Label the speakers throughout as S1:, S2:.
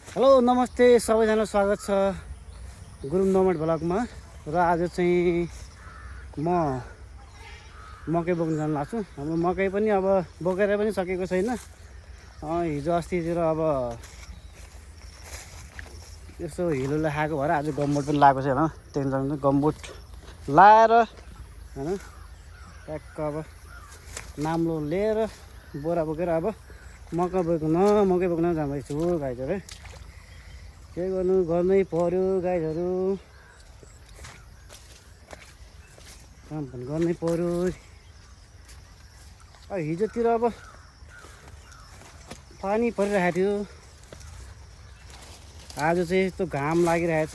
S1: Hello नमस्ते सबैजना स्वागत छ गुरुङ नोमड भ्लगमा। र आज चाहिँ म मकै बोक्न जान लाग्छु। हाम्रो मकै पनि अब बोकेर पनि सकेको छैन। हिजो अस्तितिर अब यसो हिलोले खाएको भएर आज गमबुट पनि लगाएको छैन। त्यही गमबुट लाएर हैन ट्याक्क अब नाम्लो लिएर बोरा बोकेर अब मकै बोक्न जाँदैछु गाइजहरू। के गर्नै पर्यो गाइजहरू, काम पनि गर्नै पर्यो। हिजोतिर अब पानी परिरहेको थियो, आज चाहिँ यस्तो घाम लागिरहेछ।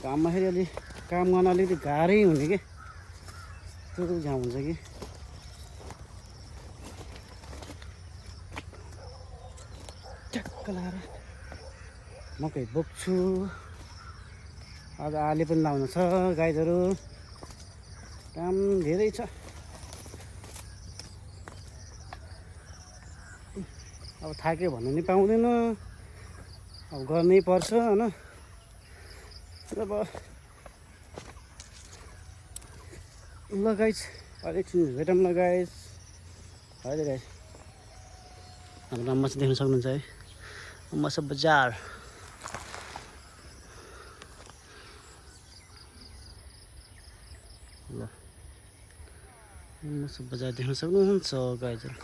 S1: घाममा फेरि अलि काम गर्न अलिकति गाह्रै हुने कि त्यो घाम हुन्छ कि। ट्याक्क लाएर मकै बोक्छु। आज आली पनि लाउनु छ गाइजहरू, काम धेरै छ। अब थाक्यो भन्नु नि पाउँदैन, अब गर्नै पर्छ हैन। अब ल गाइस एकछिन भेटौँ ल गाइस। हजुर गाइस, हाम्रो अम्मा चाहिँ देख्न सक्नुहुन्छ है, अम्मा सब बजार। ल अम्मा सब बजार देख्न सक्नुहुन्छ गाइजहरू।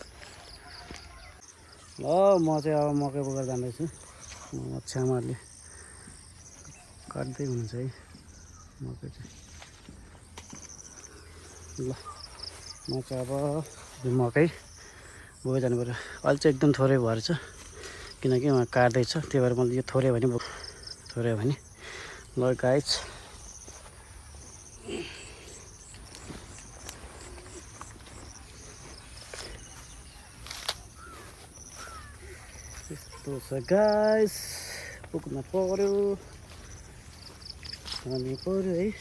S1: ल म चाहिँ अब मकै बोकेर जाँदैछु। छ्यामाहरूले काट्दै हुनुहुन्छ है मकै चाहिँ। ल म चाहिँ अब मकै बोकेर जानु पर्यो। अहिले चाहिँ एकदम थोरै भएर छ, किनकि उहाँ काट्दैछ। त्यही भएर मैले यो थोरै भने ल गाइस। यस्तो छ गाइस, बोक्न पर्यो, जानु पर्यो है।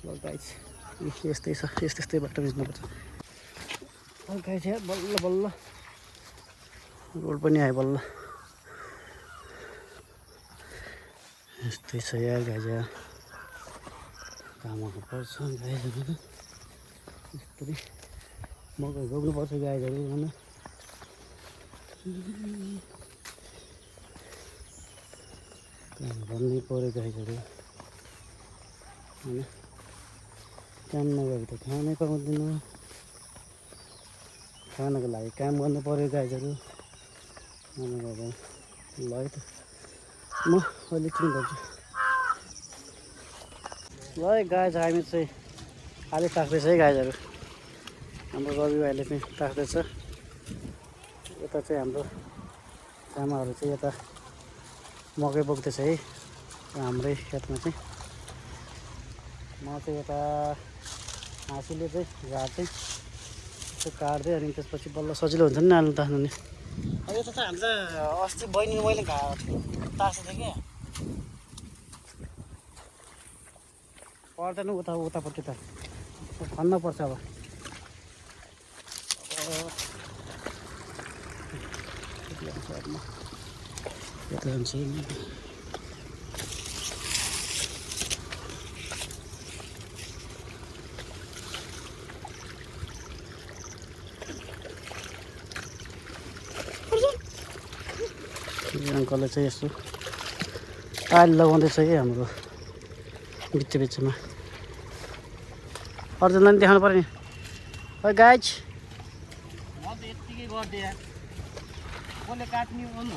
S1: ल गाइस यस्तै छ, यस्तै बाटो हिँड्नुपर्छ। गाइस यार बल्ल बल्ल रोड पनि आयो बल्ल। यस्तै छ यार गाइस, काम गर्नुपर्छ गाइजहरू। यस्तै मकै बोक्नुपर्छ गाइजहरू होइन। काम गर्नै पर्यो गाइजहरू होइन। काम नगरी त खानै पाउँदैन, खानको लागि काम गर्नु पर्यो गाइजहरू। ल है त म अलिक किन गर्छु। ल है गाइज, हामी चाहिँ आलि ताक्दैछ है गाइजहरू। हाम्रो रवि भाइले चाहिँ ताक्दैछ। यता चाहिँ हाम्रो आमाहरू चाहिँ यता मकै बोक्दैछ है हाम्रै खेतमा चाहिँ। म चाहिँ यता हाँसीले चाहिँ झार चाहिँ यसो काट्दै, अनि त्यसपछि बल्ल सजिलो हुन्छ नि नाल्नु तास्नु नि। यो त हाम्रो अस्ति बहिनी मैले तासेको थिएँ कि, पर्दैन उतापट्टि त खन्न पर्छ। अब यता जान्छ अङ्कलले चाहिँ यस्तो टाइल लगाउँदैछ कि हाम्रो बिचमा। अर्जुनलाई पनि देखाउनु पर्यो नि। है गाइज, म त यत्तिकै गरिदिएँ, कसले काट्ने हो नि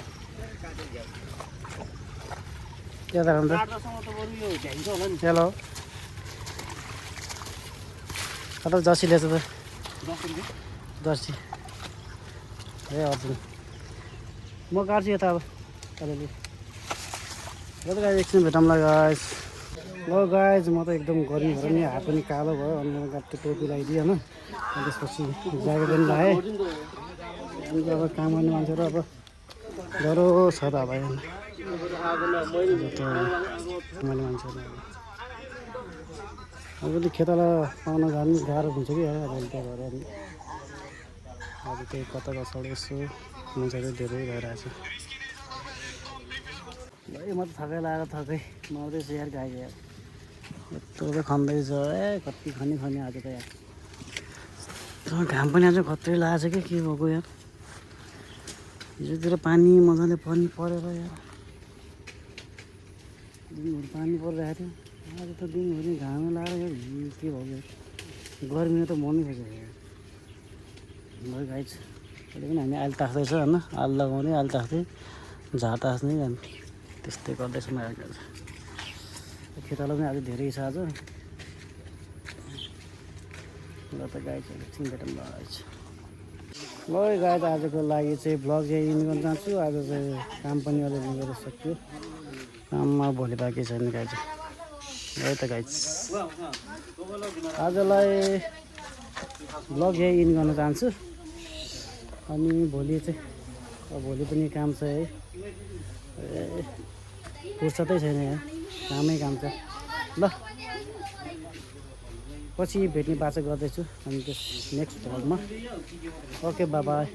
S1: यता राम्रो। हेलो कता जर्सी ल्याएछ त? जर्सी ए अर्जुन, म काट्छु यता अब अलिअलि। ल त गाइज एकछिन भेटौँ ल गाइज। ल गाइज, म त एकदम गर्मी भएर नि हात पनि कालो भयो। अनि म गाडी टोपी लगाइदिएँ होइन, अनि त्यसपछि ज्याकेट पनि लगाएँ। अनि अब काम गर्ने मान्छेहरू अब डह्रो छ त अब मैले मान्छेहरू अब पनि खेताला पाउन जानु गाह्रो हुन्छ कि अहिले त्यही भएर अनि आज त्यही कता कता यसो मान्छेहरू धेरै भइरहेछ। भाइ म त थकै लागेर थकै मर्दैछु यार गाई यार यत्रो त खन्दैछ कति खनी आज त यार घाम पनि आज खत्रै लागेको छ कि के भएको यार हिजोतिर पानी मजाले पनि परेर यार दिनभरि पानी परिरहेको थियो आज त दिनभरि घाम लागेर यार के भयो यार गर्मीमा त मर्नै खोज्यो यार भयो गाई छ अहिले पनि हामी आलु तास्दैछ होइन आलु लगाउने आलु तास्दै झार तास्नै जाने त्यस्तै गर्दैछौँ अहिले खेताला पनि आज धेरै छ आज ल त गाई चाहिँ एकछिन भेटौँ ल ल गाई त आजको लागि चाहिँ भ्लग चाहिँ इन गर्न चाहन्छु आज चाहिँ काम पनि अलिअलि गरेर सक्यो काममा भोलि बाँकी छैन गाई चाहिँ है त गाई आजलाई भ्लग यही इन गर्न चाहन्छु अनि भोलि चाहिँ भोलि पनि काम छ है फुर्सदै छैन यहाँ कामै काम छ ल पछि भेट्ने बाचा गर्दैछु अनि त्यस नेक्स्ट भ्लगमा ओके बाई बाई।